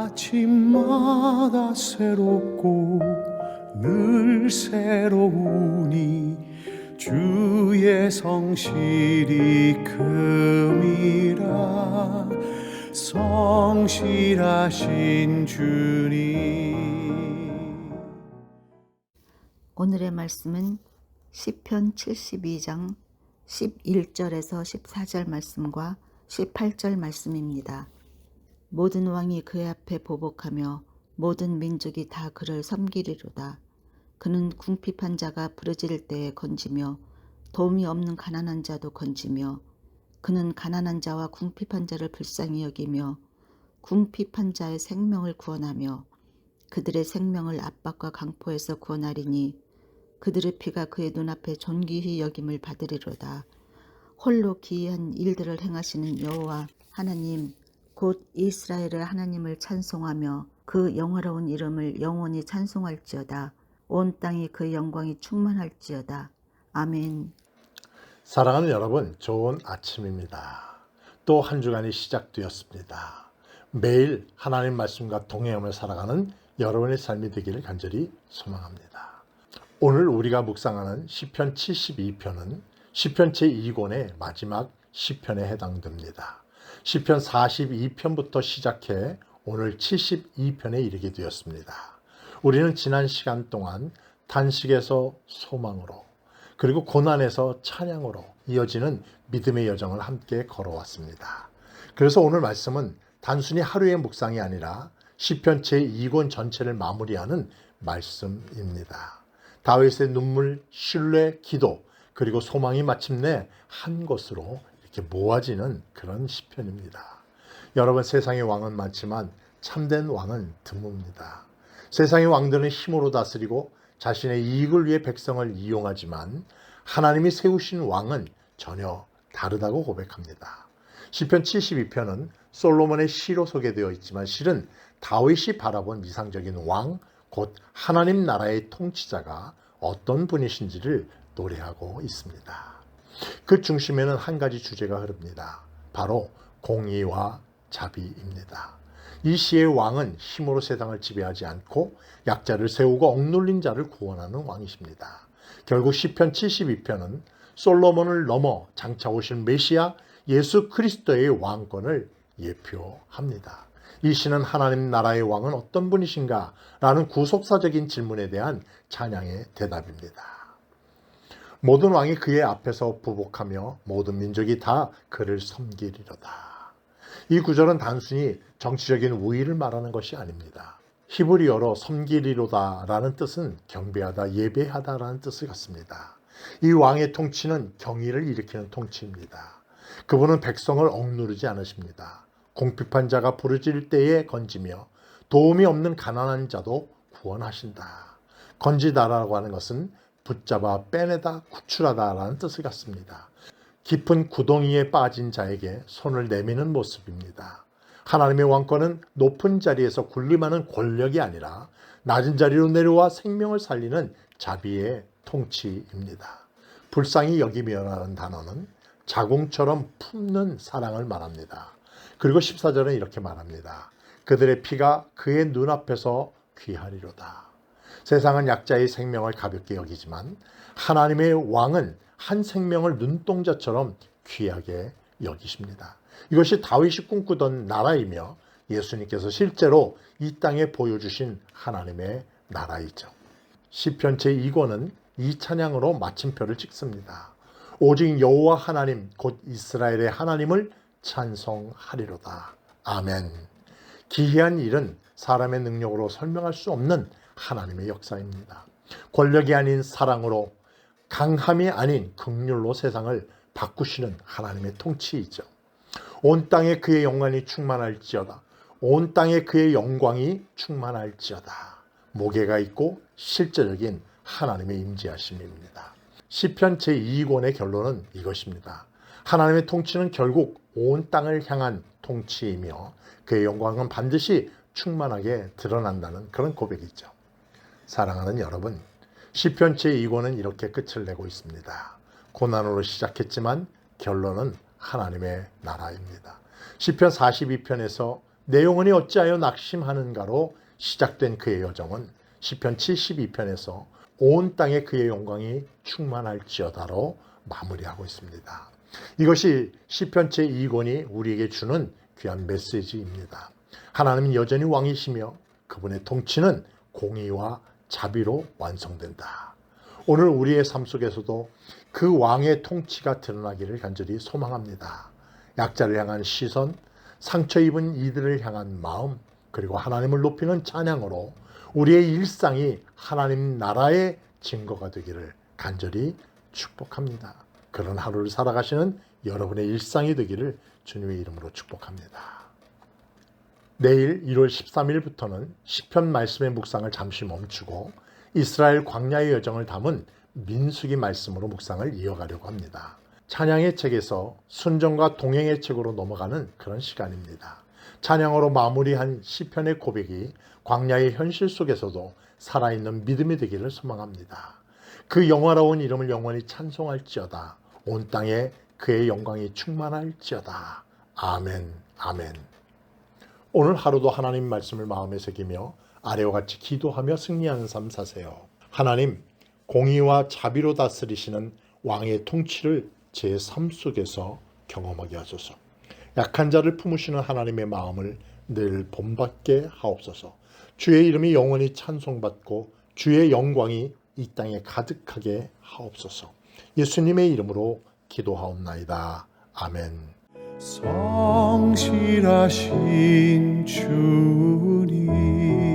아침마다 새롭고 늘 새로우니 주의 성실이 큼이라. 성실하신 주님. 오늘의 말씀은 시편 72장 11절에서 14절 말씀과 18절 말씀입니다. 모든 왕이 그의 앞에 보복하며 모든 민족이 다 그를 섬기리로다. 그는 궁핍한 자가 부르짖을 때에 건지며 도움이 없는 가난한 자도 건지며 그는 가난한 자와 궁핍한 자를 불쌍히 여기며 궁핍한 자의 생명을 구원하며 그들의 생명을 압박과 강포에서 구원하리니 그들의 피가 그의 눈앞에 존귀히 여김을 받으리로다. 홀로 기이한 일들을 행하시는 여호와 하나님 곧 이스라엘의 하나님을 찬송하며 그 영화로운 이름을 영원히 찬송할지어다. 온 땅이 그의 영광이 충만할지어다. 아멘. 사랑하는 여러분, 좋은 아침입니다. 또 한 주간이 시작되었습니다. 매일 하나님 말씀과 동행하며 살아가는 여러분의 삶이 되기를 간절히 소망합니다. 오늘 우리가 묵상하는 시편 72편은 시편 제2권의 마지막 시편에 해당됩니다. 시편 42편부터 시작해 오늘 72편에 이르게 되었습니다. 우리는 지난 시간 동안 단식에서 소망으로 그리고 고난에서 찬양으로 이어지는 믿음의 여정을 함께 걸어왔습니다. 그래서 오늘 말씀은 단순히 하루의 묵상이 아니라 시편 제2권 전체를 마무리하는 말씀입니다. 다윗의 눈물, 신뢰, 기도, 그리고 소망이 마침내 한 곳으로 이렇게 모아지는 그런 시편입니다. 여러분, 세상의 왕은 많지만 참된 왕은 드뭅니다. 세상의 왕들은 힘으로 다스리고 자신의 이익을 위해 백성을 이용하지만 하나님이 세우신 왕은 전혀 다르다고 고백합니다. 시편 72편은 솔로몬의 시로 소개되어 있지만 실은 다윗이 바라본 이상적인 왕, 곧 하나님 나라의 통치자가 어떤 분이신지를 노래하고 있습니다. 그 중심에는 한 가지 주제가 흐릅니다. 바로 공의와 자비입니다. 이 시의 왕은 힘으로 세상을 지배하지 않고 약자를 세우고 억눌린 자를 구원하는 왕이십니다. 결국 시편 72편은 솔로몬을 넘어 장차 오실 메시아 예수 그리스도의 왕권을 예표합니다. 이 시는 하나님 나라의 왕은 어떤 분이신가? 라는 구속사적인 질문에 대한 찬양의 대답입니다. 모든 왕이 그의 앞에서 부복하며 모든 민족이 다 그를 섬기리로다. 이 구절은 단순히 정치적인 우위를 말하는 것이 아닙니다. 히브리어로 섬기리로다라는 뜻은 경배하다, 예배하다라는 뜻을 갖습니다. 이 왕의 통치는 경의를 일으키는 통치입니다. 그분은 백성을 억누르지 않으십니다. 궁핍한 자가 부르짖을 때에 건지며 도움이 없는 가난한 자도 구원하신다. 건지다라고 하는 것은 붙잡아 빼내다, 구출하다라는 뜻을 갖습니다. 깊은 구덩이에 빠진 자에게 손을 내미는 모습입니다. 하나님의 왕권은 높은 자리에서 군림하는 권력이 아니라 낮은 자리로 내려와 생명을 살리는 자비의 통치입니다. 불쌍히 여기며라는 단어는 자궁처럼 품는 사랑을 말합니다. 그리고 14절은 이렇게 말합니다. 그들의 피가 그의 눈앞에서 귀하리로다. 세상은 약자의 생명을 가볍게 여기지만 하나님의 왕은 한 생명을 눈동자처럼 귀하게 여기십니다. 이것이 다윗이 꿈꾸던 나라이며 예수님께서 실제로 이 땅에 보여주신 하나님의 나라이죠. 시편 제2권은 이 찬양으로 마침표를 찍습니다. 오직 여호와 하나님 곧 이스라엘의 하나님을 찬송하리로다. 아멘. 기이한 일은 사람의 능력으로 설명할 수 없는 하나님의 역사입니다. 권력이 아닌 사랑으로, 강함이 아닌 긍휼로 세상을 바꾸시는 하나님의 통치이죠. 온 땅에 그의 영광이 충만할지어다. 온 땅에 그의 영광이 충만할지어다. 무게가 있고 실제적인 하나님의 임재하심입니다. 시편 제2권의 결론은 이것입니다. 하나님의 통치는 결국 온 땅을 향한 통치이며 그의 영광은 반드시 충만하게 드러난다는 그런 고백이죠. 사랑하는 여러분, 시편 제2권은 이렇게 끝을 내고 있습니다. 고난으로 시작했지만 결론은 하나님의 나라입니다. 시편 42편에서 내 영혼이 어찌하여 낙심하는가로 시작된 그의 여정은 시편 72편에서 온 땅에 그의 영광이 충만할지어다로 마무리하고 있습니다. 이것이 시편 제2권이 우리에게 주는 귀한 메시지입니다. 하나님은 여전히 왕이시며 그분의 통치는 공의와 자비로 완성된다. 오늘 우리의 삶 속에서도 그 왕의 통치가 드러나기를 간절히 소망합니다. 약자를 향한 시선, 상처 입은 이들을 향한 마음, 그리고 하나님을 높이는 찬양으로 우리의 일상이 하나님 나라의 증거가 되기를 간절히 축복합니다. 그런 하루를 살아가시는 여러분의 일상이 되기를 주님의 이름으로 축복합니다. 내일 1월 13일부터는 시편 말씀의 묵상을 잠시 멈추고 이스라엘 광야의 여정을 담은 민수기 말씀으로 묵상을 이어가려고 합니다. 찬양의 책에서 순종과 동행의 책으로 넘어가는 그런 시간입니다. 찬양으로 마무리한 시편의 고백이 광야의 현실 속에서도 살아있는 믿음이 되기를 소망합니다. 그 영화로운 이름을 영원히 찬송할지어다. 온 땅에 그의 영광이 충만할지어다. 아멘, 아멘. 오늘 하루도 하나님 말씀을 마음에 새기며 아래와 같이 기도하며 승리하는 삶 사세요. 하나님, 공의와 자비로 다스리시는 왕의 통치를 제 삶 속에서 경험하게 하소서. 약한 자를 품으시는 하나님의 마음을 늘 본받게 하옵소서. 주의 이름이 영원히 찬송받고 주의 영광이 이 땅에 가득하게 하옵소서. 예수님의 이름으로 기도하옵나이다. 아멘. 성실하신 주님